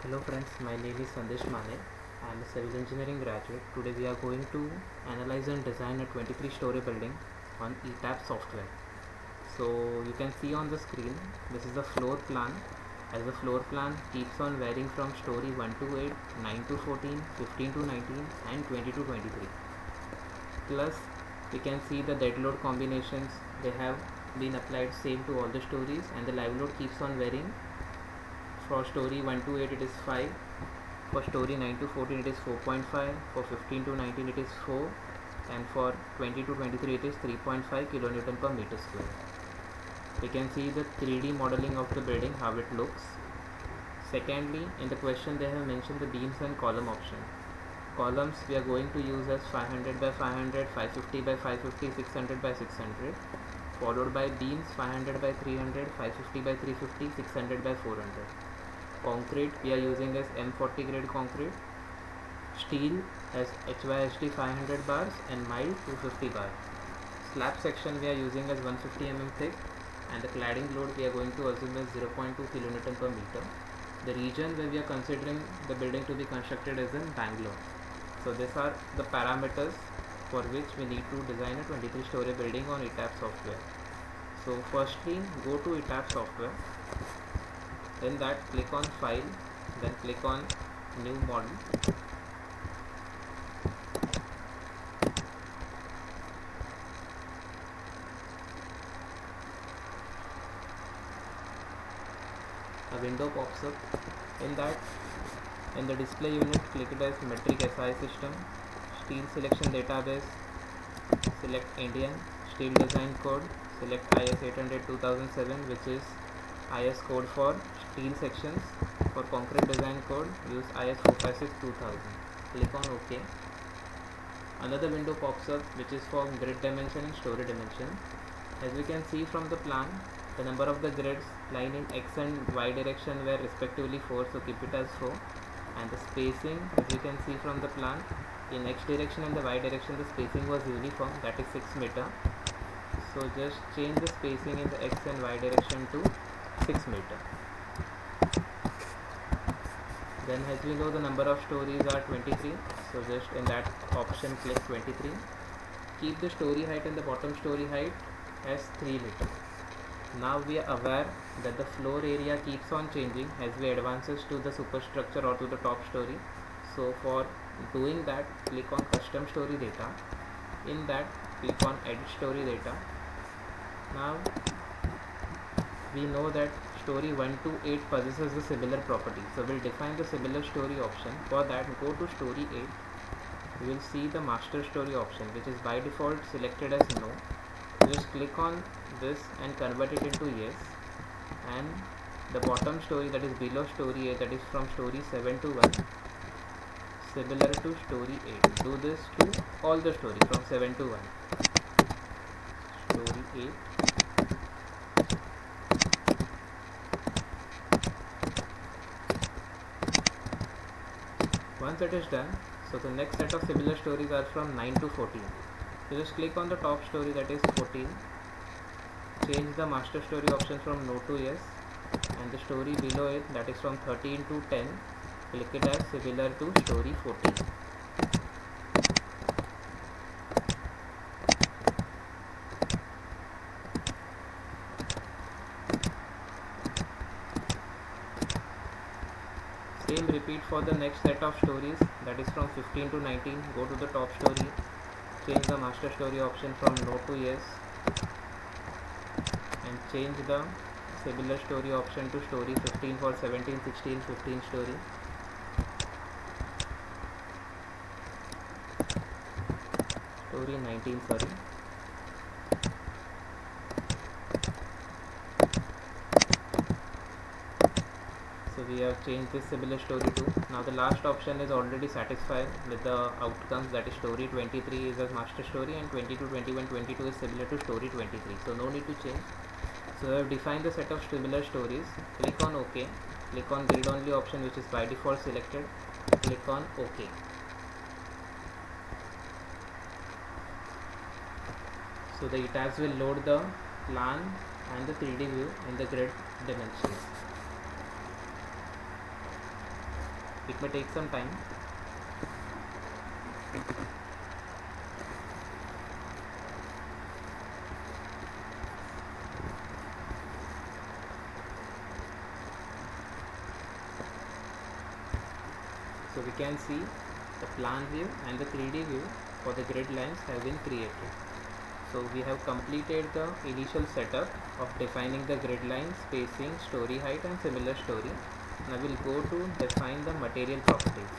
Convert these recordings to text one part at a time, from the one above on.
Hello friends, my name is Sandesh Mane. I am a civil engineering graduate. Today we are going to analyze and design a 23-story building on ETAP software. So you can see on the screen, this is the floor plan. As the floor plan keeps on varying from story 1 to 8, 9 to 14, 15 to 19 and 20 to 23. Plus we can see the dead load combinations, they have been applied same to all the stories, and the live load keeps on varying. For story 1 to 8 it is 5, for story 9 to 14 it is 4.5, for 15 to 19 it is 4, and for 20 to 23 it is 3.5 kilonewton per meter square. We can see the 3D modeling of the building, how it looks. Secondly, in the question they have mentioned the beams and column option. Columns we are going to use as 500 by 500, 550 by 550, 600 by 600, followed by beams 500 by 300, 550 by 350, 600 by 400. Concrete we are using as M40 grade concrete. Steel as HYSD 500 bars and mild 250 bar. Slab section we are using as 150 mm thick, and the cladding load we are going to assume as 0.2 kilonewton per meter. The region where we are considering the building to be constructed is in Bangalore. So these are the parameters for which we need to design a 23-story building on ETAP software. So firstly, go to ETAP software. In that, click on File, then click on New Model. A window pops up. In that, in the display unit, click it as Metric SI System, Steel Selection Database, select Indian, Steel Design Code, select IS 800 2007, which is IS code for steel sections. For concrete design code, use IS 456 2000. Click on OK. Another window pops up which is for grid dimension and story dimension. As we can see from the plan, the number of the grids lying in X and Y direction were respectively 4, so keep it as 4. And the spacing, as you can see from the plan, in X direction and the Y direction the spacing was uniform, that is 6 meter. So just change the spacing in the X and Y direction to 6 meter. Then as we know the number of stories are 23, so just in that option click 23. Keep the story height and the bottom story height as 3 meter. Now we are aware that the floor area keeps on changing as we advances to the superstructure or to the top story. So for doing that, click on custom story data. In that, click on edit story data. Now we know that story 1 to 8 possesses the similar property, so we'll define the similar story option. For that, go to story 8. You will see the master story option, which is by default selected as no. Just click on this and convert it into yes, and the bottom story, that is below story 8, that is from story 7 to 1, similar to story 8. Do this to all the story from 7 to 1. Story 8. Once it is done, so the next set of similar stories are from 9 to 14. So just click on the top story, that is 14. Change the master story option from no to yes, and the story below it, that is from 13 to 10, click it as similar to story 14. Same repeat for the next set of stories, that is from 15 to 19. Go to the top story, change the master story option from no to yes, and change the similar story option to story 15 for 17, 16, 15 story. Story 19, sorry. So we have changed this similar story too. Now the last option is already satisfied with the outcomes, that is story 23 is a master story and 22, 21, 22 is similar to story 23. So no need to change. So we have defined the set of similar stories. Click on OK. Click on grid only option, which is by default selected. Click on OK. So the ETABS will load the plan and the 3D view in the grid dimensions. it may take some time. So we can see the plan view and the 3D view for the grid lines have been created. So we have completed the initial setup of defining the grid line, spacing, story height and similar story. Now we'll go to define the material properties.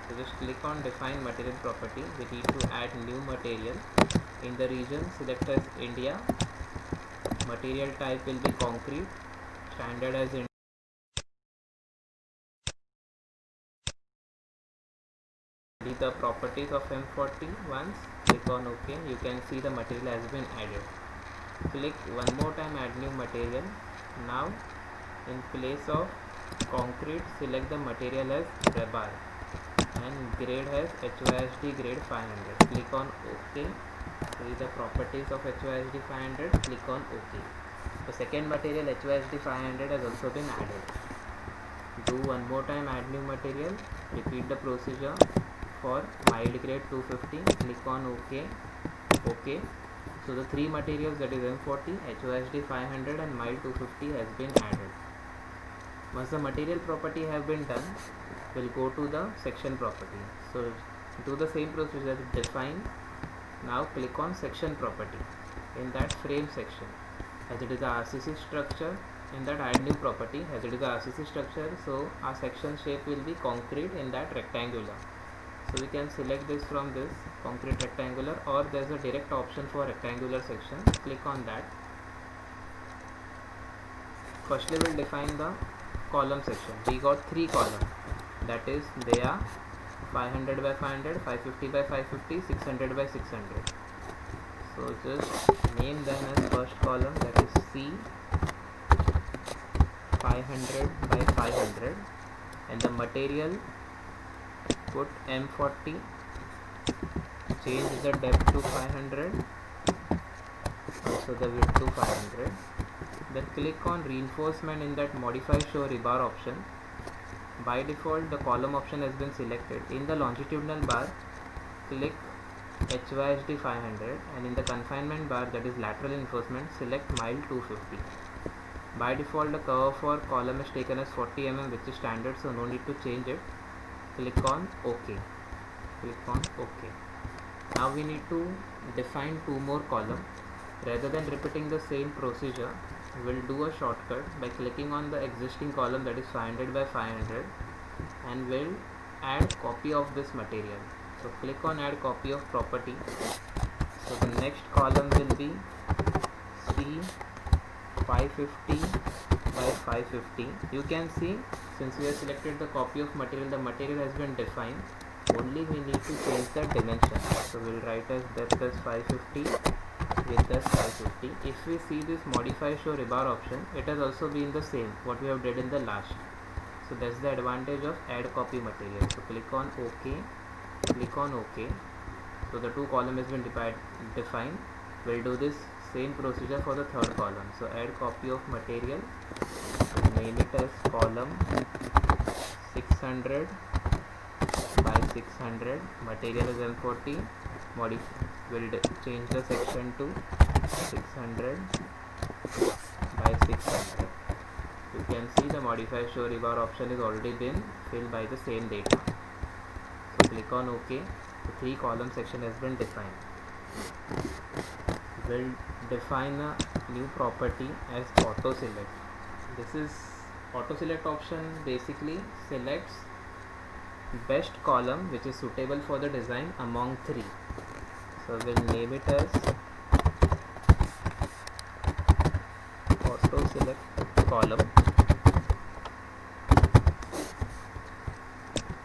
So just click on define material property. We need to add new material. In the region, select as India. Material type will be concrete. Standard as India. The properties of M40 once, click on OK. You can see the material has been added. Click one more time add new material. Now in place of concrete, select the material as rebar and grade as HYSD grade 500. Click on OK. See the properties of HYSD 500. Click on OK. The second material HYSD 500 has also been added. Do one more time add new material. Repeat the procedure for mild grade 250. Click on OK. OK. So the three materials, that is M40, HOSD 500 and mild 250 has been added. Once the material property have been done, we'll go to the section property. So do the same procedure, define. Now click on section property. In that frame section, as it is a RCC structure, in that add new property. As it is a RCC structure, so our section shape will be concrete in that rectangular. So we can select this from this concrete rectangular, or there's a direct option for rectangular section. Click on that. Firstly we'll define the column section. We got three columns, that is they are 500 by 500, 550 by 550, 600 by 600. So just name them as first column, that is C 500 by 500, and the material put M40, change the depth to 500, also the width to 500. Then click on reinforcement. In that modify show rebar option, by default the column option has been selected. In the longitudinal bar, click HYSD 500, and in the confinement bar, that is lateral reinforcement, select mild 250. By default the curve for column is taken as 40 mm, which is standard, so no need to change it. Click on OK. Click on OK. Now we need to define two more columns. Rather than repeating the same procedure, we'll do a shortcut by clicking on the existing column, that is 500 by 500, and we'll add copy of this material. So click on add copy of property. So the next column will be C 550 by 550. You can see, since we have selected the copy of material, the material has been defined. Only we need to change the dimension. So we'll write as depth as 550, width as 550. If we see this modify show rebar option, it has also been the same what we have did in the last. So that's the advantage of add copy material. So click on OK. Click on OK. So the two column has been defined. We'll do this same procedure for the third column. So add copy of material, name it as column 600 by 600, material is M40, we'll change the section to 600 by 600. You can see the modify show rebar option is already been filled by the same data. So click on OK. The three column section has been defined. We'll define a new property as auto select. This is auto select option, basically selects best column which is suitable for the design among three. So we'll name it as auto select column,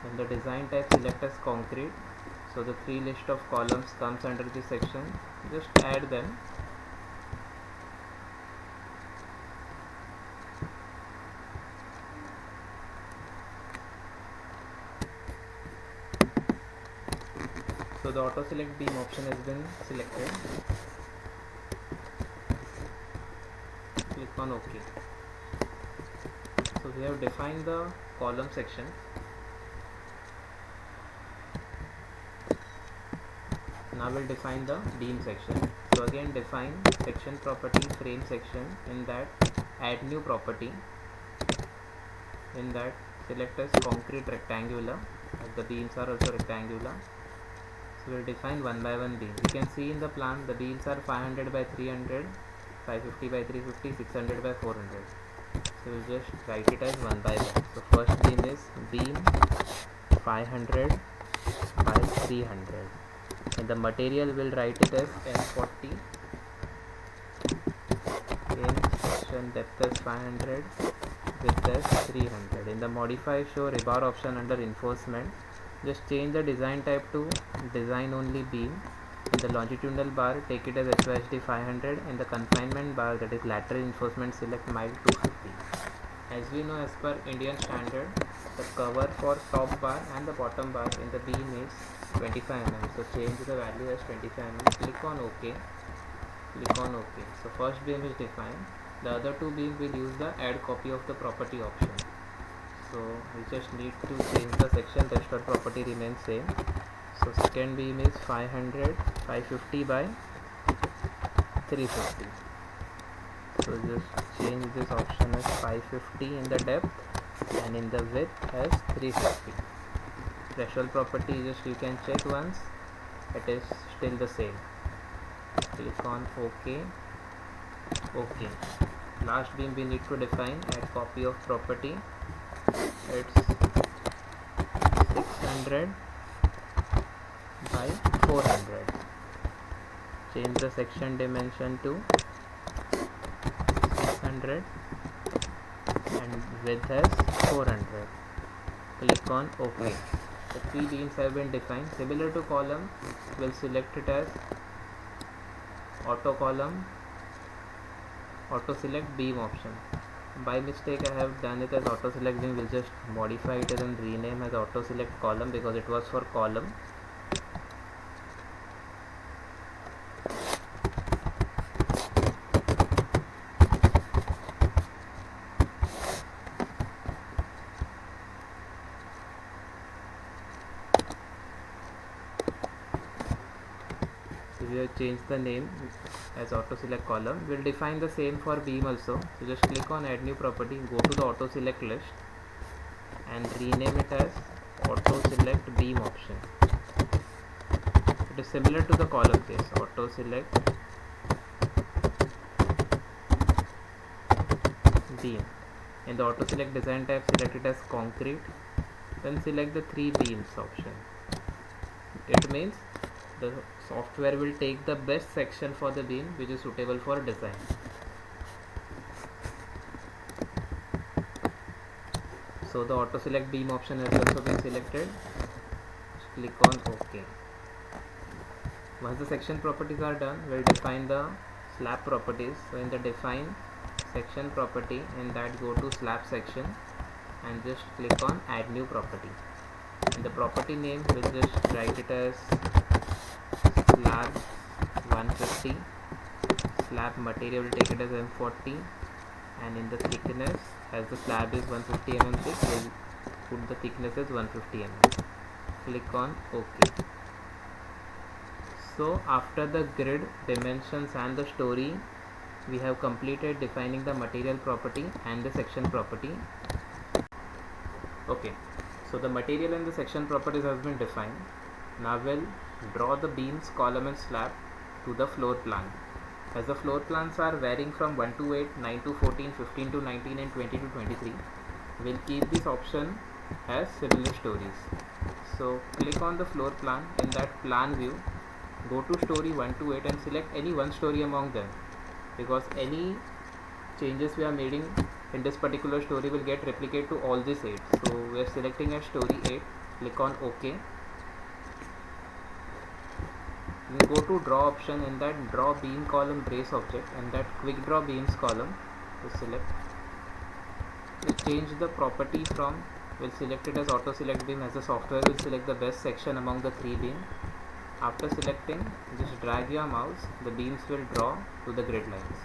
and the design type select as concrete. So the three list of columns comes under this section. Just add them. So the auto select beam option has been selected. Click on OK. So we have defined the column section. Now we'll define the beam section. So again define section property frame section. In that add new property. In that select as concrete rectangular, as the beams are also rectangular. So we'll define one by one beam. You can see in the plan the beams are 500 by 300, 550 by 350, 600 by 400. So we'll just write it as one by one. So first beam is beam 500 by 300. In the material we'll write it as M40. In section depth as 500, width as 300. In the modify show rebar option under enforcement, just change the design type to design only beam. In the longitudinal bar take it as HYHD 500. In the confinement bar, that is lateral enforcement, select mile 250. As we know, as per Indian standard, the cover for top bar and the bottom bar in the beam is 25 mm. So change the value as 25 mm. Click on OK. Click on OK. So first beam is defined. The other two beams will use the add copy of the property option. So we just need to change the section, rest of property remains same. So second beam is 500, 550 by 350. So just change this option as 550 in the depth and in the width as 350. Threshold property just you can check once, it is still the same. Click on OK. OK. Last beam we need to define add copy of property. It's 600 by 400. Change the section dimension to 600 and width as 400. Click on OK. The three beams have been defined. Similar to column, we'll select it as auto column, auto select beam option. By mistake I have done it as auto select beam. We'll just modify it and rename as auto select column because it was for column. So we have changed the name as auto select column. We'll define the same for beam also. So just click on add new property, go to the auto select list and rename it as auto select beam option. It is similar to the column case. Auto select beam. In the auto select design type, select it as concrete, then select the three beams option. It means the software will take the best section for the beam which is suitable for design. So the auto select beam option has also been selected. Just click on OK. Once the section properties are done, we'll define the slab properties. So in the define section property, in that go to slab section and just click on add new property. In the property name we'll just write it as slab 150. Slab material will take it as M40, and in the thickness, as the slab is 150 mm thick, we'll put the thickness as 150 mm. Click on OK. So after the grid, dimensions and the story, we have completed defining the material property and the section property. Okay, so the material and the section properties has been defined. Now we'll draw the beams, column and slab to the floor plan. As the floor plans are varying from 1 to 8, 9 to 14, 15 to 19 and 20 to 23, we'll keep this option as similar stories. So click on the floor plan. In that plan view, go to story 1 to 8 and select any one story among them, because any changes we are making in this particular story will get replicated to all these 8. So we are selecting as story 8. Click on OK. Then go to draw option. In that draw beam column brace object, and that quick draw beams column, so select. Just change the property from, we'll select it as auto select beam, as the software will select the best section among the 3 beams. After selecting, just drag your mouse, the beams will draw to the grid lines.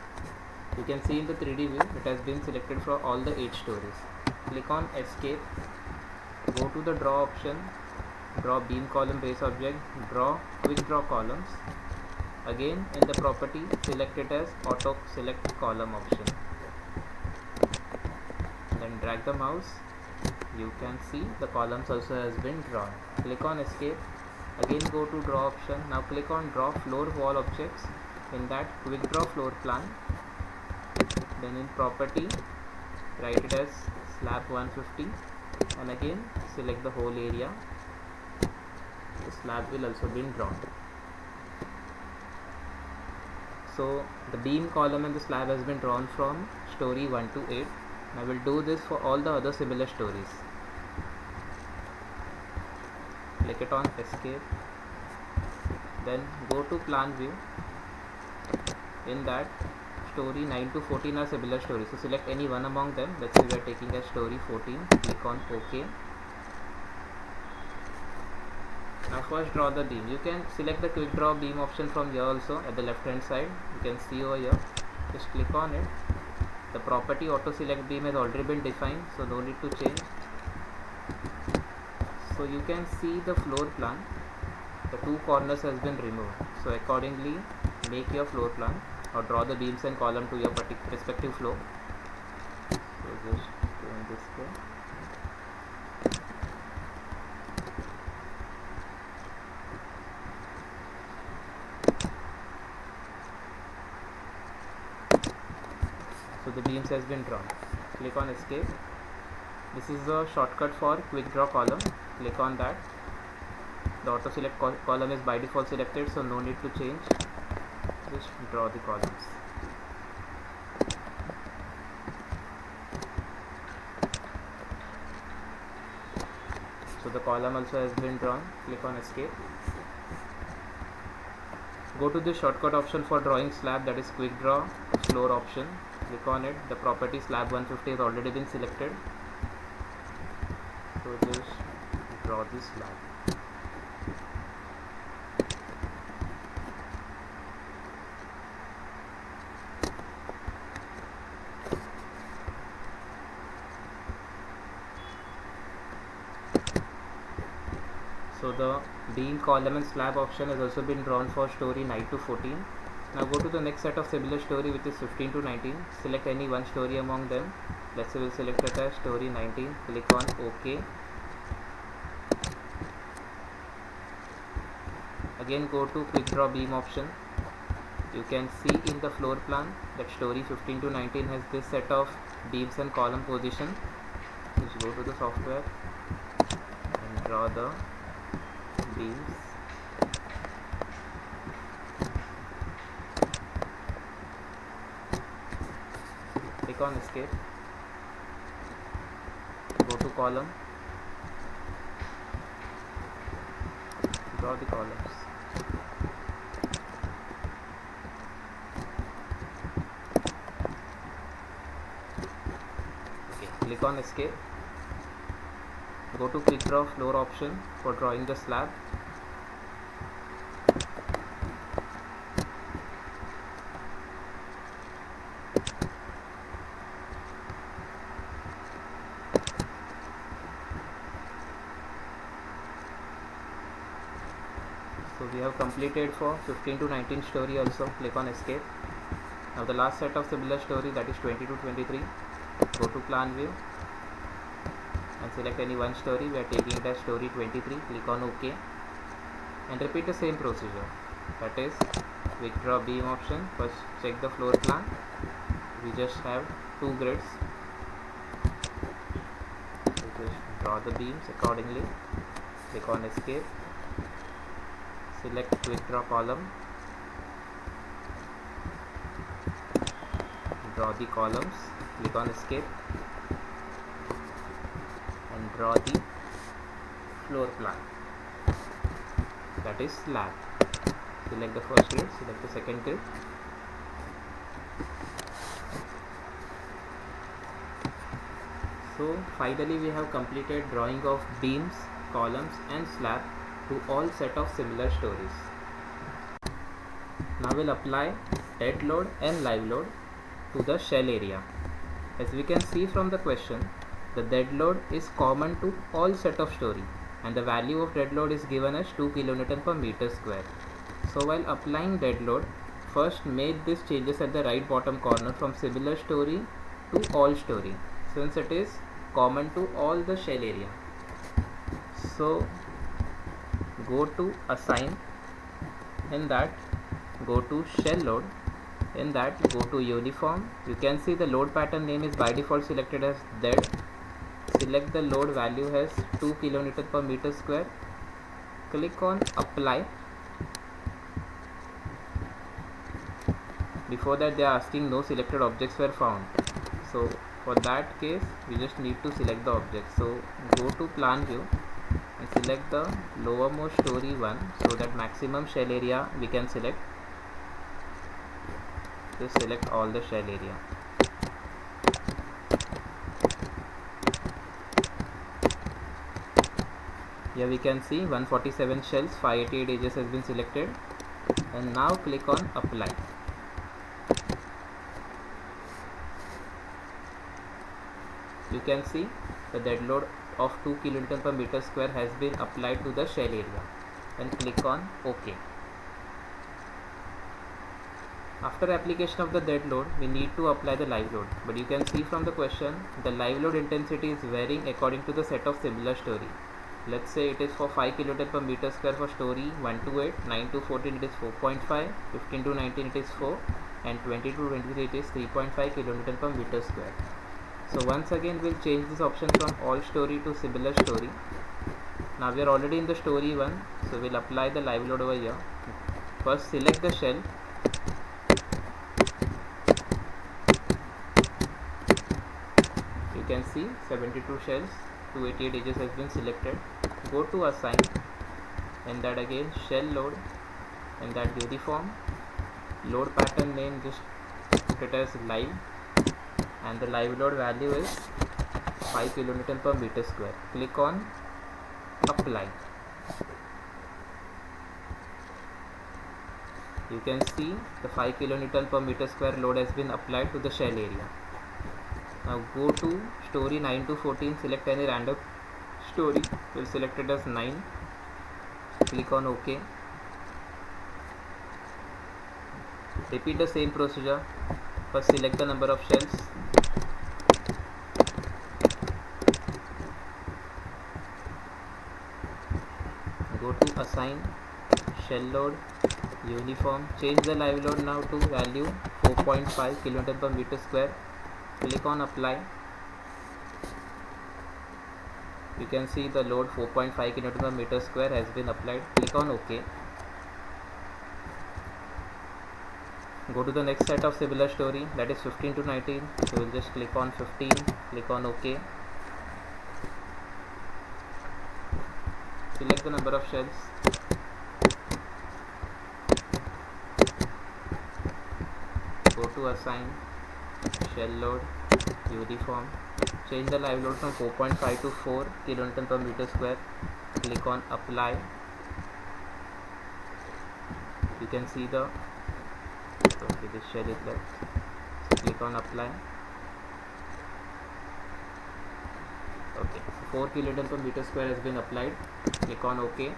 You can see in the 3D view it has been selected for all the 8 stories. Click on escape, go to the draw option, draw beam column base object, draw quick draw columns. Again in the property, select it as auto select column option. Then drag the mouse. You can see the columns also has been drawn. Click on escape. Again go to draw option. Now click on draw floor wall objects. In that, quick draw floor plan. Then in property, write it as slab 150, and again select the whole area. The slab will also be drawn. So the beam column and the slab has been drawn from story 1 to 8. I will do this for all the other similar stories. Click it on escape. Then go to plan view. In that, story 9 to 14 are similar stories. So select any one among them. Let's say we are taking as story 14. Click on OK. Now first draw the beam. You can select the quick draw beam option from here also at the left hand side. You can see over here. Just click on it. The property auto select beam has already been defined, so no need to change. So you can see the floor plan. The two corners has been removed. So accordingly, make your floor plan or draw the beams and column to your respective floor. So just doing this way. So the beams has been drawn. Click on escape. This is the shortcut for quick draw column. Click on that. The auto select column is by default selected, so no need to change. Just draw the columns. So the column also has been drawn. Click on escape. Go to the shortcut option for drawing slab, that is quick draw floor option. Click on it. The property slab 150 has already been selected. So just draw this slab. So the beam, column and slab option has also been drawn for story 9 to 14. Now go to the next set of similar story, which is 15 to 19. Select any one story among them. Let's say we'll select it as story 19. Click on OK. Again go to quick draw beam option. You can see in the floor plan that story 15 to 19 has this set of beams and column position. Just go to the software and draw the beams. Click on escape. Go to column. Draw the columns. Okay, click on escape. Go to quick draw floor option for drawing the slab. So we have completed for 15 to 19 story also. Click on escape. Now the last set of similar story, that is 20 to 23. Go to plan view and select any one story. We are taking it as story 23. Click on OK and repeat the same procedure. That is quick draw beam option. First check the floor plan. We just have two grids. So just draw the beams accordingly. Click on escape. Select quick draw column. Draw the columns. Click on escape and draw the floor plan, that is slab. Select the first grid, select the second grid. So finally we have completed drawing of beams, columns and slab to all set of similar stories. Now we'll apply dead load and live load to the shell area. As we can see from the question, the dead load is common to all set of story. and the value of dead load is given as 2 kilonewton per meter square. So while applying dead load, first make these changes at the right bottom corner from similar story to all story, since it is common to all the shell area. So go to assign, in that go to shell load, in that go to uniform. You can see the load pattern name is by default selected as dead. Select the load value as 2 kilonewton per meter square. Click on apply. Before that they are asking no selected objects were found, so for that case we just need to select the object. So go to plan view and select the lowermost story one, so that maximum shell area we can select. Just select all the shell area. Here we can see 147 shells, 588 edges has been selected, and now click on apply. You can see the dead load of 2 kilonewton per meter square has been applied to the shell area, and click on OK. After application of the dead load, we need to apply the live load, but you can see from the question the live load intensity is varying according to the set of similar story. Let's say it is for 5 kilonewton per meter square for story 1 to 8, 9 to 14 it is 4.5, 15 to 19 it is 4, and 20 to 23 it is 3.5 kilonewton per meter square. So once again we'll change this option from all story to similar story. Now we are already in the story 1, so we'll apply the live load over here. First select the shell. You can see 72 shells, 288 edges has been selected. Go to assign, and that again shell load, and that uniform. Load pattern name just put it as live, and the live load value is 5 kilonewton per meter square. Click on apply. You can see the 5 kilonewton per meter square load has been applied to the shell area. Now go to story 9 to 14, select any random story, we'll select it as 9. Click on OK. Repeat the same procedure. First select the number of shells. Go to assign, shell load, uniform. Change the live load now to value 4.5 kilonewton per meter square. Click on apply. You can see the load 4.5 kilonewton per meter square has been applied. Click on OK. Go to the next set of similar story, that is 15 to 19. So we'll just click on 15, click on OK. Select the number of shells. Go to assign, shell load, uniform. Change the live load from 4.5 to 4 kilonewton per meter square. Click on apply. You can see the this shell is left. So click on apply. Okay, 4 kilonewton per meter square has been applied. Click on OK.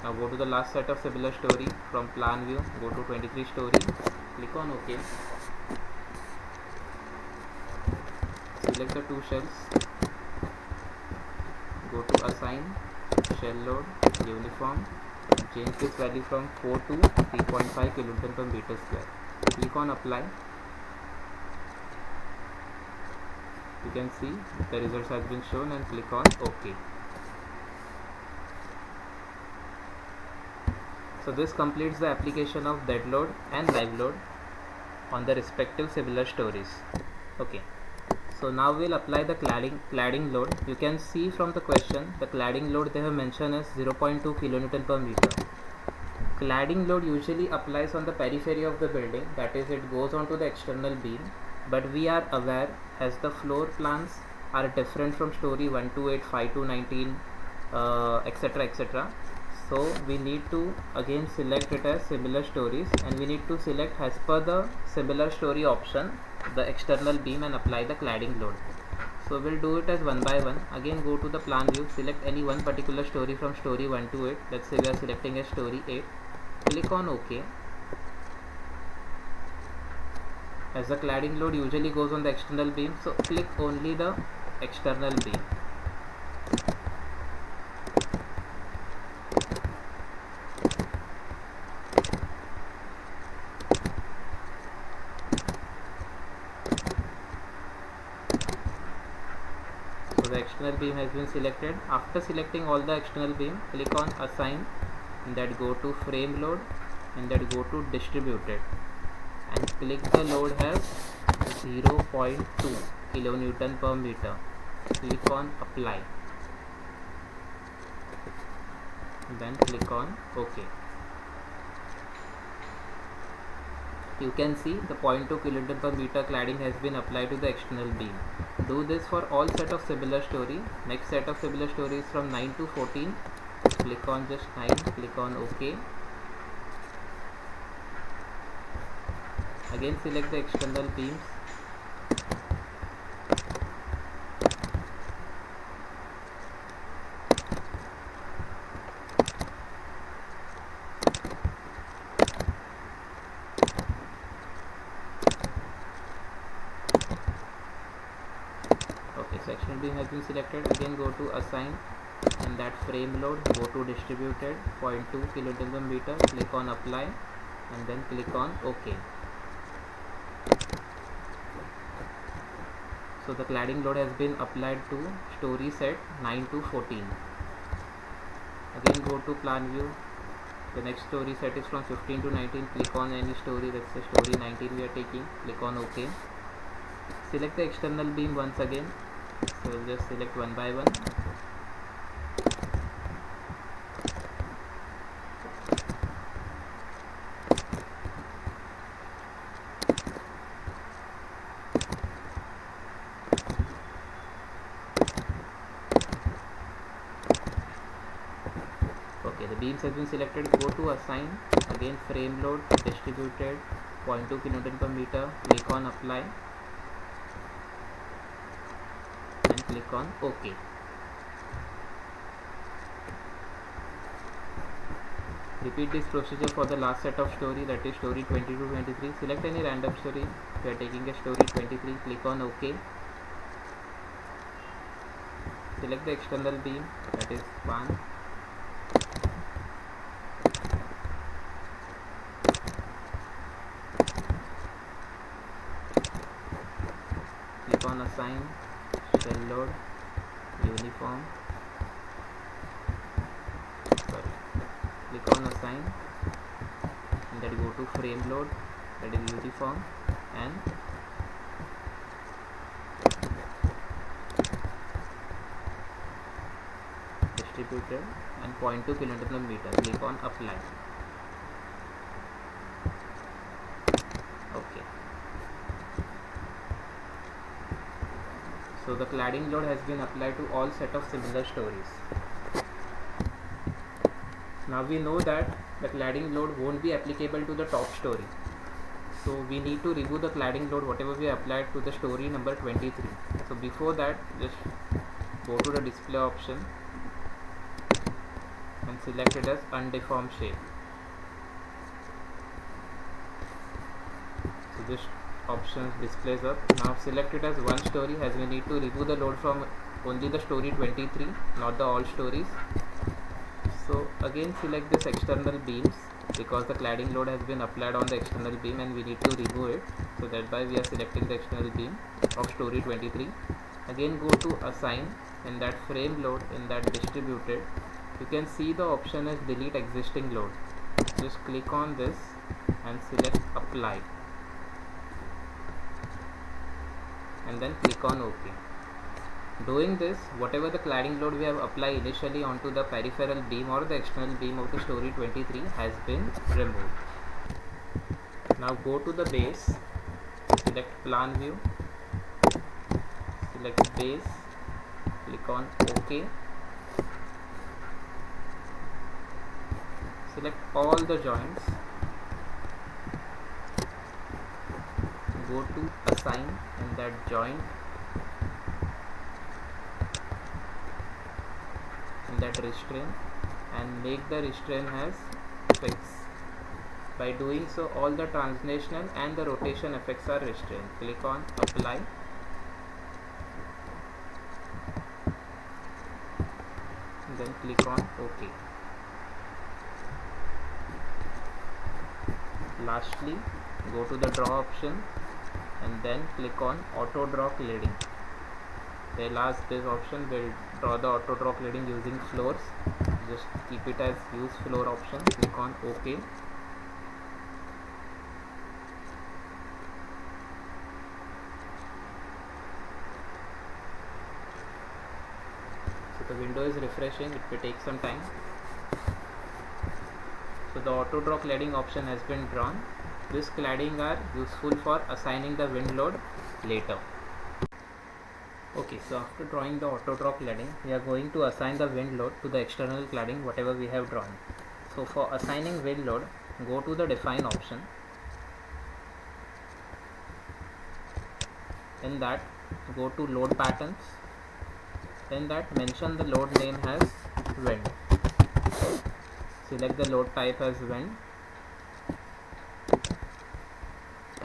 Now go to the last set of similar story from plan view. Go to 23 story. Click on OK. Select the 2 shells. Go to assign, shell load, uniform. Change this value from 4 to 3.5 kilonewton per meter square. Click on apply. You can see the results has been shown, and click on OK. So this completes the application of dead load and live load on the respective similar stories. Okay. So now we'll apply the cladding load. You can see from the question the cladding load they have mentioned as 0.2 kilonewton per meter. Cladding load usually applies on the periphery of the building, that is it goes onto the external beam, but we are aware as the floor plans are different from story 1 to 8, 5 to 19, etc, etc. So we need to again select it as similar stories, and we need to select as per the similar story option the external beam and apply the cladding load. So we'll do it as one by one. Again, go to the plan view, select any one particular story from story 1 to 8. Let's say we are selecting a story 8. Click on OK. As the cladding load usually goes on the external beam, so click only the external beam. So the external beam has been selected. After selecting all the external beam, click on assign, and that go to frame load, and that go to distributed, and click the load as 0.2 kilonewton per meter. Click on apply, then click on OK. You can see the 0.2 kilonewton per meter cladding has been applied to the external beam. Do this for all set of similar story. Next set of similar stories from 9 to 14. Click on just 9, click on OK. Again select the external beams. Okay, so external beam has been selected. Again go to assign, and that frame load, go to distributed 0.2 kilonewton per meter, click on apply, and then click on OK. So the cladding load has been applied to story set 9 to 14. Again go to plan view. The next story set is from 15 to 19. Click on any story. Let's say story 19 we are taking. Click on OK. Select the external beam once again. So we'll just select one by one. Okay, the beams has been selected. Go to assign, again frame load, distributed 0.2 kilonewton per meter, click on apply, and click on OK. Repeat this procedure for the last set of story, that is story 20 to 23. Select any random story. We are taking a story 23. Click on OK. Select the external beam, that is 1. Click on assign, shell load, uniform. Click on assign, and then go to frame load, that is uniform, and distributed, and 0.2 kilonewton per meter. Click on apply. Okay. So the cladding load has been applied to all set of similar stories. Now we know that the cladding load won't be applicable to the top story. So we need to remove the cladding load whatever we applied to the story number 23. So before that, just go to the display option and select it as undeformed shape. So this option displays up. Now select it as one story, as we need to remove the load from only the story 23, not the all stories. So again select this external beams, because the cladding load has been applied on the external beam and we need to remove it. So that's why we are selecting the external beam of story 23. Again go to assign, in that frame load, in that distributed, you can see the option is delete existing load. Just click on this and select apply, and then click on OK. Doing this, whatever the cladding load we have applied initially onto the peripheral beam or the external beam of the story 23 has been removed. Now go to the base, select plan view, select base, click on OK. Select all the joints, go to assign, and that joint, that restraint and make the restraint as fixed. By doing so, all the translational and the rotation effects are restrained. Click on apply. Then click on OK. Lastly, go to the draw option and then click on auto draw cladding. They'll ask this option will draw the auto draw cladding using floors. Just keep it as use floor option. Click on OK. So the window is refreshing, it will take some time. So the auto draw cladding option has been drawn. This cladding are useful for assigning the wind load later. Okay, so after drawing the auto draw cladding, we are going to assign the wind load to the external cladding whatever we have drawn. So for assigning wind load, go to the define option. In that, go to load patterns. In that, mention the load name as wind. Select the load type as wind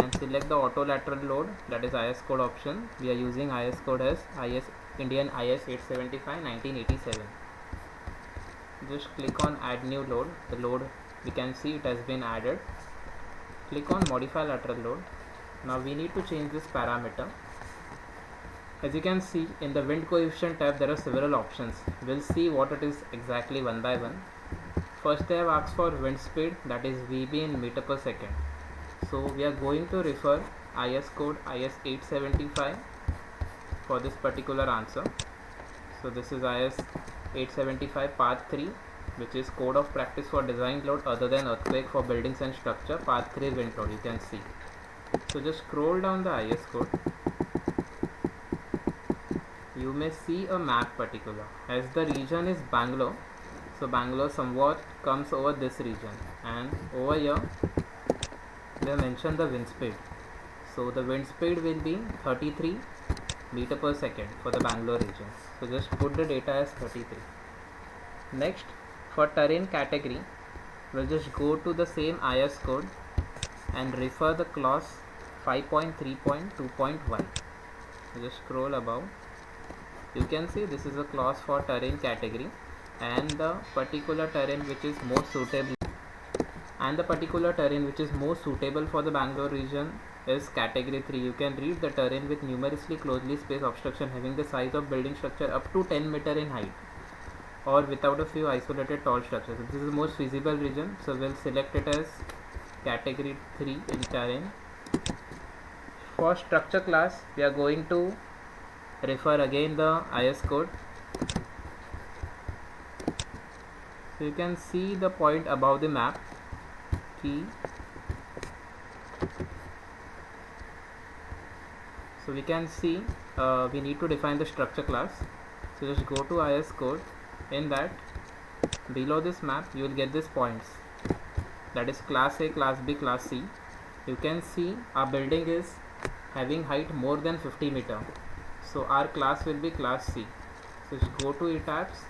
and select the auto lateral load, that is IS code option. We are using IS code as Indian IS 875 1987. Just click on add new load. The load, we can see it has been added. Click on modify lateral load. Now we need to change this parameter. As you can see, in the wind coefficient tab there are several options. We'll see what it is exactly one by one. First they have asked for wind speed, that is VB in meter per second. So we are going to refer IS code IS 875 for this particular answer. So this is IS 875 part 3, which is code of practice for design load other than earthquake for buildings and structure, part 3 wind load, you can see. So just scroll down the IS code. You may see a map particular. As the region is Bangalore, so Bangalore somewhat comes over this region, and over here they mentioned the wind speed. So the wind speed will be 33 meter per second for the Bangalore region. So just put the data as 33. Next, for terrain category, we'll just go to the same IS code and refer the clause 5.3.2.1. Just scroll above. You can see this is a clause for terrain category, and the particular terrain which is more suitable for the Bangalore region is category 3. You can read the terrain with numerously closely spaced obstruction having the size of building structure up to 10 meter in height or without a few isolated tall structures. This is the most feasible region, so we'll select it as category 3 in terrain. For structure class, we are going to refer again the IS code. So you can see the point above the map key. So we can see we need to define the structure class. So just go to IS code. In that, below this map you will get these points, that is class A, class B, class C. You can see our building is having height more than 50 meter. So our class will be class C. So just go to E-tabs,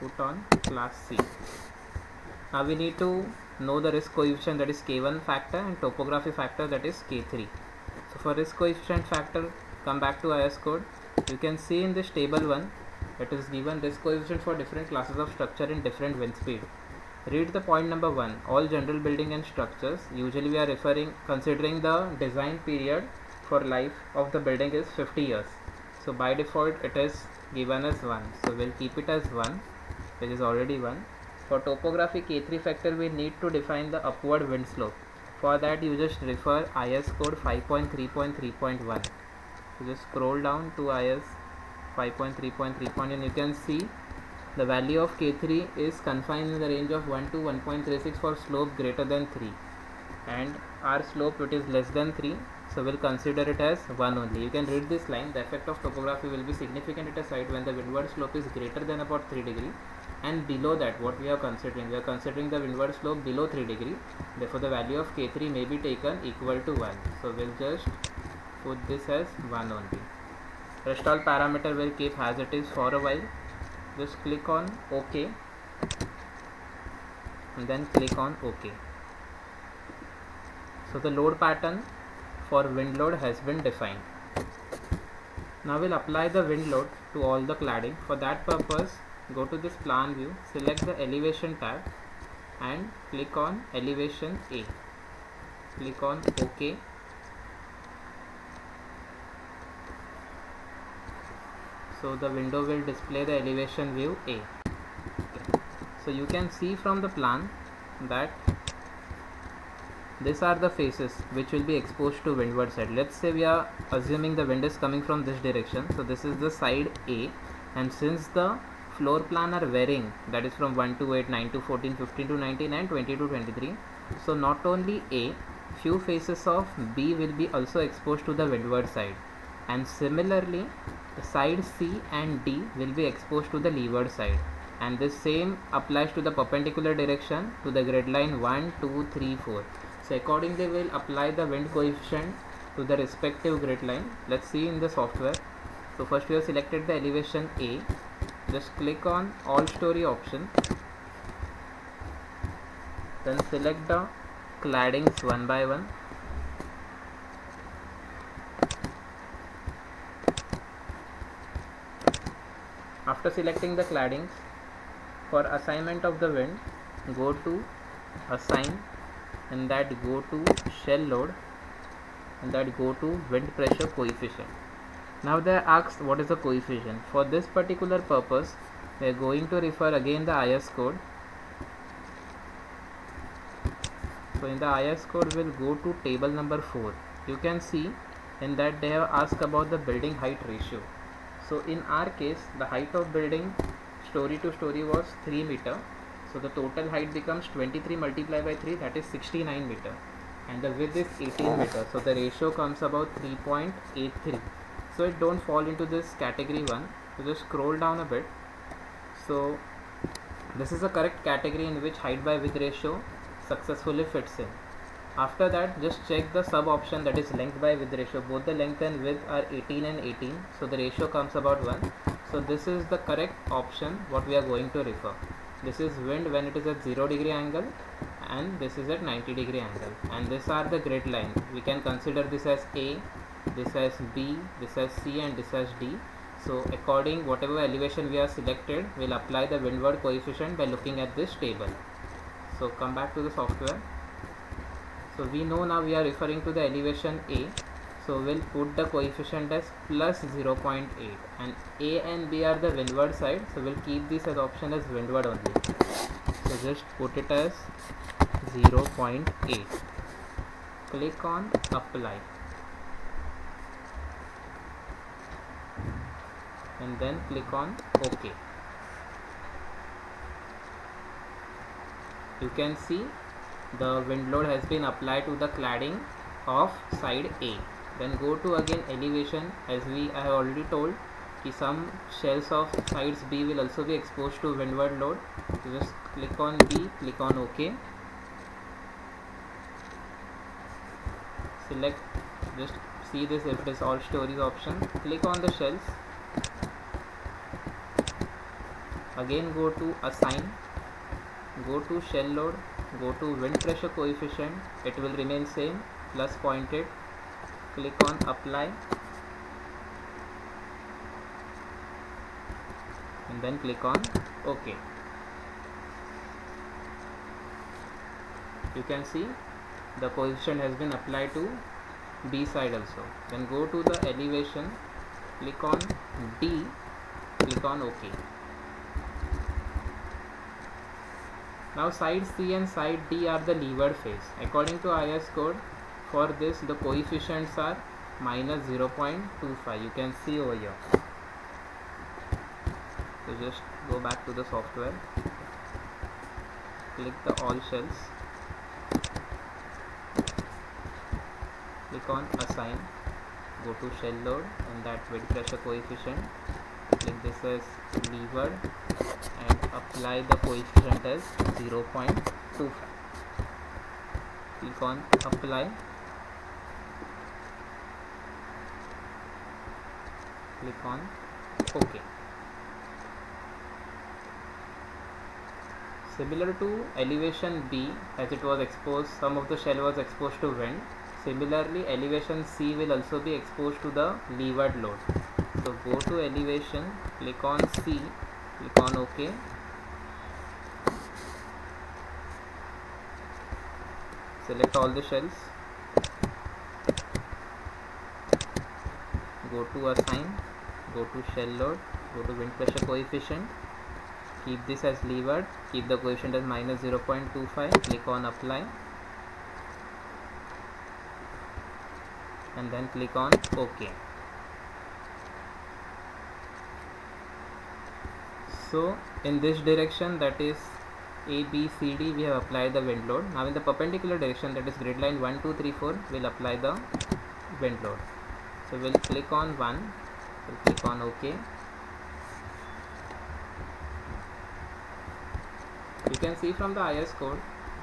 put on class C. Now we need to know the risk coefficient, that is K1 factor, and topography factor, that is K3. So for risk coefficient factor, come back to IS code. You can see in this table 1, it is given risk coefficient for different classes of structure in different wind speed. Read the point number 1. All general building and structures, usually we are considering the design period for life of the building is 50 years. So by default it is given as 1. So we'll keep it as 1, which is already 1. For topography K3 factor, we need to define the upward wind slope. For that you just refer IS code 5.3.3.1. So just scroll down to IS 5.3.3. and you can see the value of K3 is confined in the range of 1 to 1.36 for slope greater than 3, and our slope it is less than 3, so we'll consider it as 1 only. You can read this line: the effect of topography will be significant at a site when the windward slope is greater than about 3 degree, and below that what we are considering the windward slope below 3 degree, therefore the value of K3 may be taken equal to 1. So we'll just put this as 1 only. Rest all parameter will keep as it is for a while. just click on OK and then click on OK. So the load pattern for wind load has been defined. Now we'll apply the wind load to all the cladding. For that purpose, go to this plan view, select the elevation tab and click on elevation A. Click on OK. So the window will display the elevation view A. Okay. So you can see from the plan that these are the faces which will be exposed to windward side. Let's say we are assuming the wind is coming from this direction. So this is the side A, and since the floor plan are varying, that is from 1 to 8, 9 to 14, 15 to 19 and 20 to 23. So not only A, few faces of B will be also exposed to the windward side, and similarly the side C and D will be exposed to the leeward side, and the same applies to the perpendicular direction to the grid line 1, 2, 3, 4. So accordingly we will apply the wind coefficient to the respective grid line. Let's see in the software. So first we have selected the elevation A. Just click on all story option, then select the claddings one by one. After selecting the claddings, for assignment of the wind, go to assign, and that go to shell load, and that go to wind pressure coefficient. Now they are asked what is the coefficient. For this particular purpose, we are going to refer again the IS code. So in the IS code, we'll go to table number 4. You can see in that they have asked about the building height ratio. So in our case, the height of building story to story was 3 meter. So the total height becomes 23 multiplied by 3, that is 69 meter, and the width is 18 meter. So the ratio comes about 3.83. So it don't fall into this category 1. So just scroll down a bit. So this is a correct category in which height by width ratio successfully fits in. After that, just check the sub option, that is length by width ratio. Both the length and width are 18 and 18. So the ratio comes about 1. So this is the correct option what we are going to refer. This is wind when it is at 0 degree angle, and this is at 90 degree angle, and these are the grid line. We can consider this as A, this as B, this as C, and this as D. So according whatever elevation we have selected, we'll apply the windward coefficient by looking at this table. So come back to the software. So we know now we are referring to the elevation A. So we'll put the coefficient as plus 0.8, and A and B are the windward side, so we'll keep this as option as windward only. So just put it as 0.8. Click on apply, and then click on OK. You can see the wind load has been applied to the cladding of side A. Then go to again elevation, as I have already told कि some shells of sides B will also be exposed to windward load. So just click on B, click on OK. Select, just see this if it is all stories option. Click on the shells. Again go to assign, go to shell load, go to wind pressure coefficient. It will remain same, plus pointed. Click on apply, and then click on OK. You can see the coefficient has been applied to B side also. Then go to the elevation, click on D, click on OK. Now side C and side D are the leeward face. According to IS code, for this the coefficients are minus 0.25. You can see over here. So just go back to the software, click the all shells, click on assign, go to shell load, and that wind pressure coefficient, click this as leeward, and apply the coefficient as 0.25. Click on apply, click on OK. Similar to elevation B, as it was exposed, some of the shell was exposed to wind. Similarly, elevation C will also be exposed to the leeward load. So go to elevation, click on C, click on OK. Select all the shells. Go to assign, go to shell load, go to wind pressure coefficient. Keep this as leeward, keep the coefficient as minus 0.25, click on apply and then click on OK. So in this direction, that is A, B, C, D, we have applied the wind load. Now in the perpendicular direction, that is grid line 1, 2, 3, 4, we'll apply the wind load. So we'll click on 1, we'll click on OK. You can see from the IS code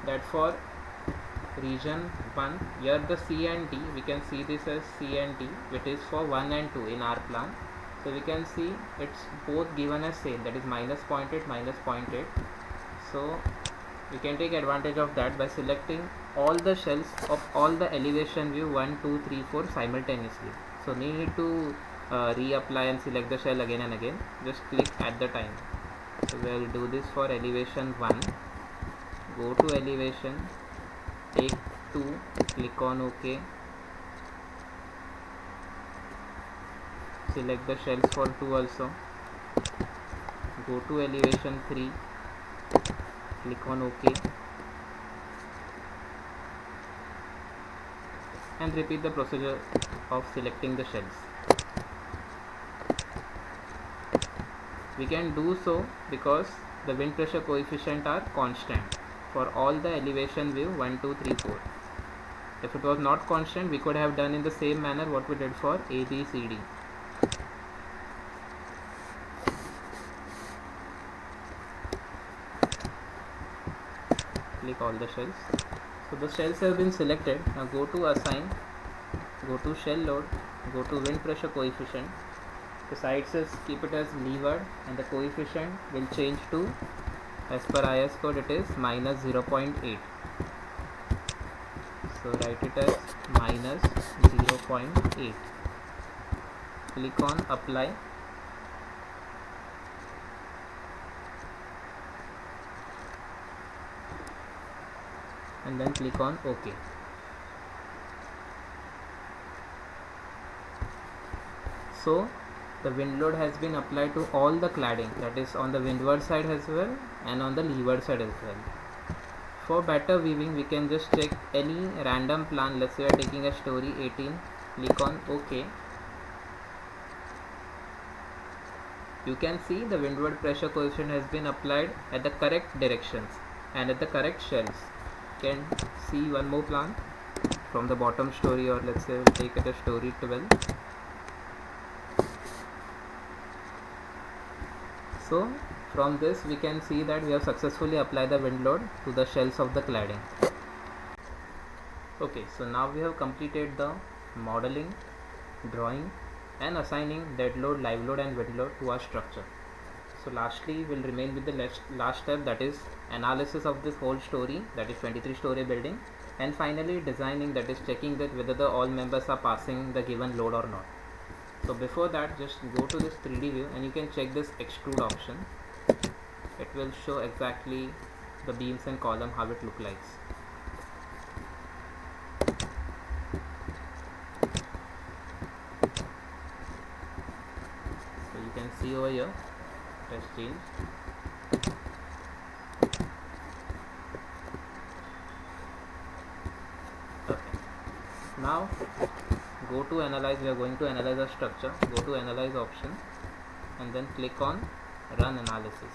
that for region 1, here the C and D, we can see this as C and D, which is for 1 and 2 in our plan. So we can see it's both given as same, that is minus 0.8, minus 0.8. So we can take advantage of that by selecting all the shells of all the elevation view 1, 2, 3, 4 simultaneously. So no need to reapply and select the shell again and again, just click at the time. So we will do this for elevation 1. Go to elevation, take 2, click on OK. Select the shells for 2 also. Go to elevation 3, click on OK and repeat the procedure of selecting the shells. We can do so because the wind pressure coefficient are constant for all the elevation view 1, 2, 3, 4. If it was not constant, we could have done in the same manner what we did for A, B, C, D. Click all the shells. So the shells have been selected. Now go to assign, go to shell load, go to wind pressure coefficient. The side says keep it as leeward and the coefficient will change to, as per IS code, it is minus 0.8. So write it as minus 0.8. Click on apply and then click on OK. So the wind load has been applied to all the cladding, that is on the windward side as well and on the leeward side as well. For better viewing, we can just check any random plan. Let's say we are taking a story 18, click on OK. You can see the windward pressure coefficient has been applied at the correct directions and at the correct shells. You can see one more plan from the bottom story, or let's say we'll take it a story 12. So from this we can see that we have successfully applied the wind load to the shells of the cladding. Okay, so now we have completed the modeling, drawing and assigning dead load, live load and wind load to our structure. So lastly we'll remain with the last step, that is analysis of this whole story, that is 23-story building, and finally designing, that is checking that whether the all members are passing the given load or not. So before that, just go to this 3D view and you can check this extrude option. It will show exactly the beams and column how it look like. So you can see over here it has changed. Okay. Now go to analyze. We are going to analyze our structure. Go to analyze option and then click on run analysis.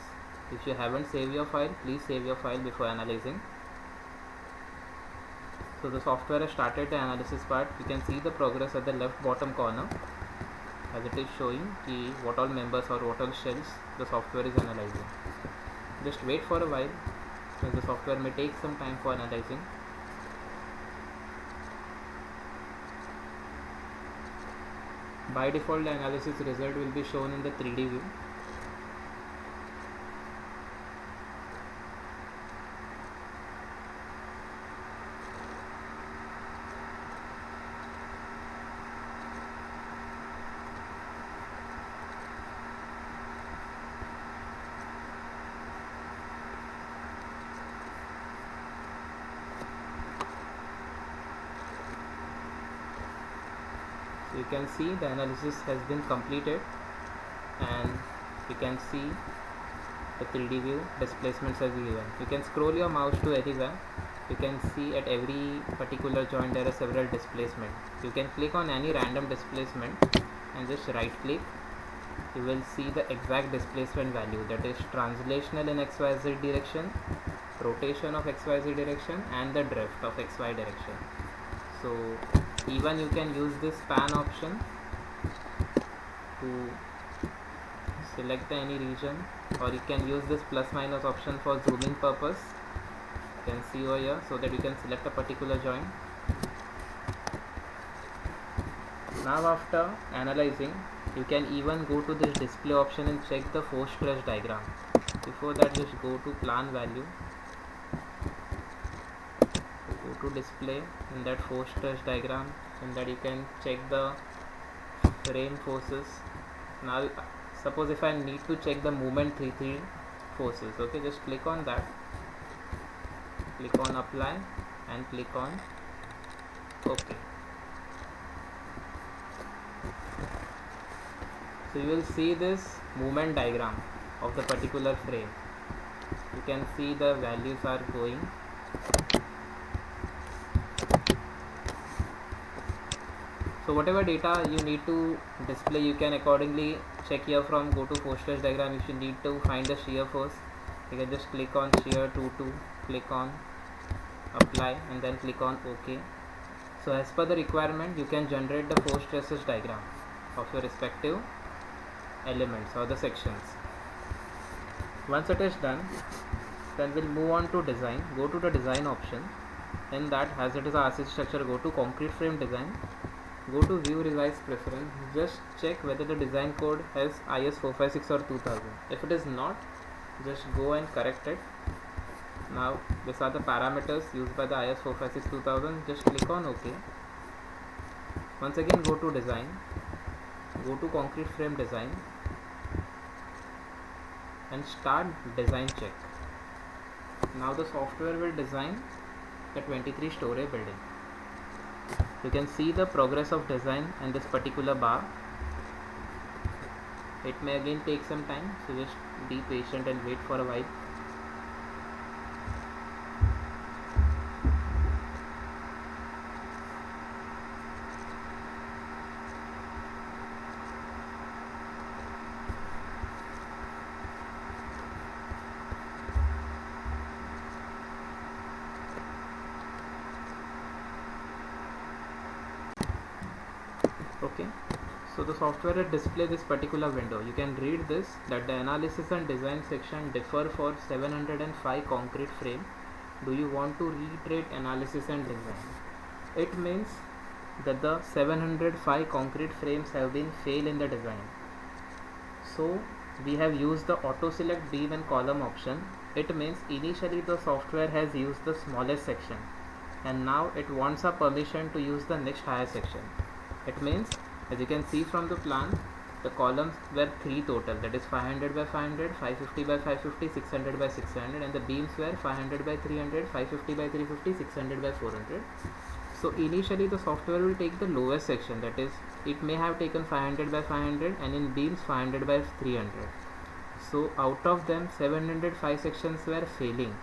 If you haven't saved your file, please save your file before analyzing. So the software has started the analysis part. You can see the progress at the left bottom corner as it is showing what all members or what all shells the software is analyzing. Just wait for a while, since the software may take some time for analyzing. By default, the analysis result will be shown in the 3D view. You can see the analysis has been completed, and you can see the 3D view displacements as given. You can scroll your mouse to anywhere. You can see at every particular joint there are several displacements. You can click on any random displacement and just right click. You will see the exact displacement value, that is translational in XYZ direction, rotation of XYZ direction, and the drift of XY direction. So even you can use this span option to select any region, or you can use this plus minus option for zooming purpose. You can see over here, so that you can select a particular joint. Now after analyzing, you can even go to this display option and check the force stress diagram. Before that, just go to plan value, go to display, in that force stress diagram, in that you can check the frame forces. Now suppose if I need to check the movement 3 forces, okay, just click on that, click on apply and click on OK. So you will see this movement diagram of the particular frame. You can see the values are going. So whatever data you need to display, you can accordingly check here from go to force stress diagram. If you need to find the shear force, you can just click on shear 2 click on apply and then click on OK. So as per the requirement, you can generate the force stresses diagram of your respective elements or the sections. Once it is done, then we'll move on to design. Go to the design option. In that, as it is a RCC structure, go to concrete frame design. Go to view revise preference. Just check whether the design code has IS 456 or 2000. If it is not, just go and correct it. Now these are the parameters used by the IS 456 2000. Just click on OK. Once again go to design, go to concrete frame design and start design check. Now the software will design the 23-story building. You can see the progress of design in this particular bar. It may again take some time, so just be patient and wait for a while. Okay, so the software will display this particular window. You can read this, that the analysis and design section differ for 705 concrete frame. Do you want to reiterate analysis and design? It means that the 705 concrete frames have been failed in the design. So we have used the auto select beam and column option. It means initially the software has used the smallest section and now it wants a permission to use the next higher section. It means, as you can see from the plan, the columns were 3 total, that is 500 by 500, 550 by 550, 600 by 600, and the beams were 500 by 300, 550 by 350, 600 by 400. So initially the software will take the lowest section, that is it may have taken 500 by 500 and in beams 500 by 300. So out of them 705 sections were failing,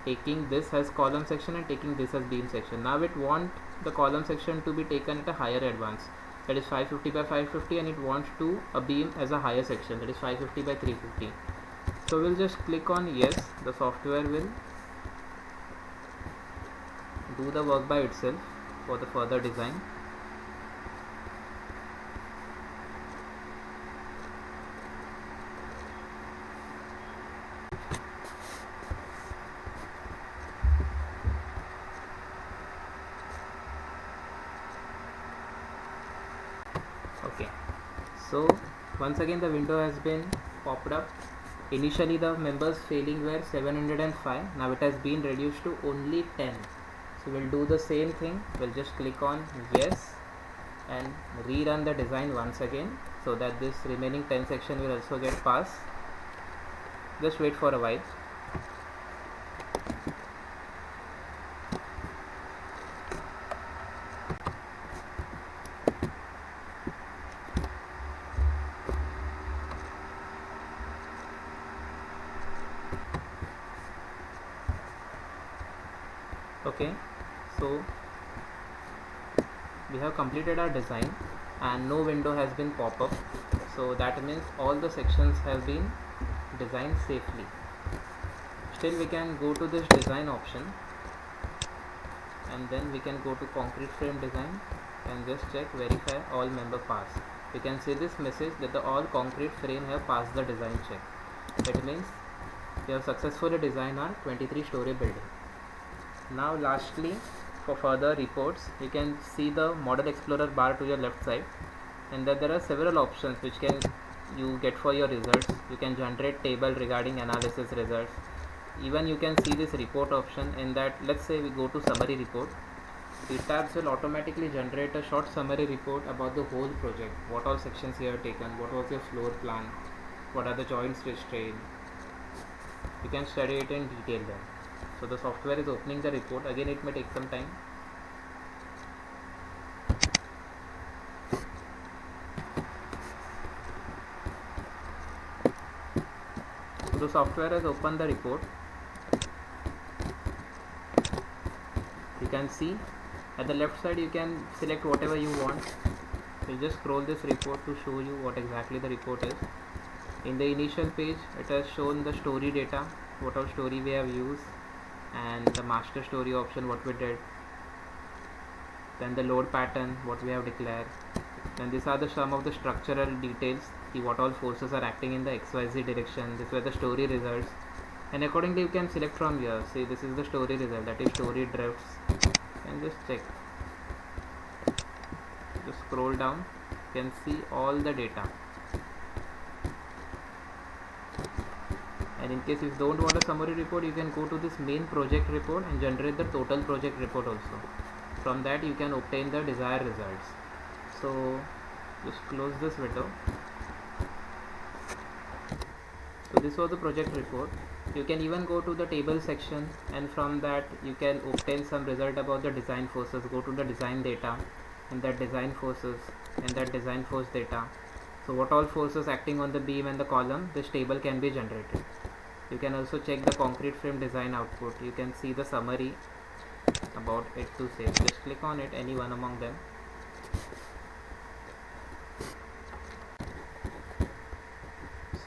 taking this as column section and taking this as beam section. Now it wants the column section to be taken at a higher advance, that is 550 by 550, and it wants to a beam as a higher section, that is 550 by 350. So we'll just click on yes. The software will do the work by itself for the further design. Okay, so once again the window has been popped up. Initially the members failing were 705, now it has been reduced to only 10. So we'll do the same thing. We'll just click on yes and rerun the design once again, so that this remaining 10 section will also get passed. Just wait for a while. Okay, so we have completed our design and no window has been pop up, so that means all the sections have been designed safely. Still we can go to this design option and then we can go to concrete frame design and just check verify all member pass. You can see this message that the all concrete frame have passed the design check. That means we have successfully designed our 23-story building. Now lastly, for further reports, you can see the model explorer bar to your left side, and that there are several options which can you get for your results. You can generate table regarding analysis results. Even you can see this report option. In that, let's say we go to summary report, the tabs will automatically generate a short summary report about the whole project, what all sections you have taken, what was your floor plan, what are the joints which strain. You can study it in detail then. So the software is opening the report. Again, it may take some time. So the software has opened the report. You can see at the left side you can select whatever you want. So you just scroll this report to show you what exactly the report is. In the initial page, it has shown the story data, what all story we have used, and the master story option, what we did, then the load pattern, what we have declared, then these are the some of the structural details, what all forces are acting in the XYZ direction. This were the story results, and accordingly you can select from here. See, this is the story result, that is story drifts, and just check, just scroll down, you can see all the data. And in case you don't want a summary report, you can go to this main project report and generate the total project report also. From that you can obtain the desired results. So just close this window. So this was the project report. You can even go to the table section, and from that you can obtain some result about the design forces. Go to the design data, and that design forces, and that design force data. So what all forces acting on the beam and the column, this table can be generated. You can also check the concrete frame design output. You can see the summary about it to save. Just click on it, any one among them.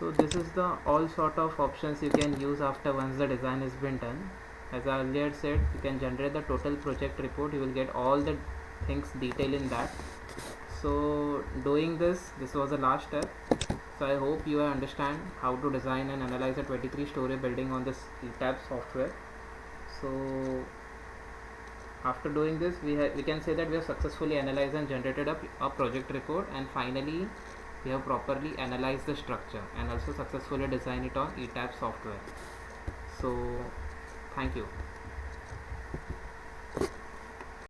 So this is the all sort of options you can use after once the design has been done. As I earlier said, you can generate the total project report. You will get all the things detailed in that. So doing this was the last step. So I hope you understand how to design and analyze a 23-story building on this ETABS software. So after doing this, we can say that we have successfully analyzed and generated a project report, and finally we have properly analyzed the structure and also successfully designed it on ETABS software. So thank you.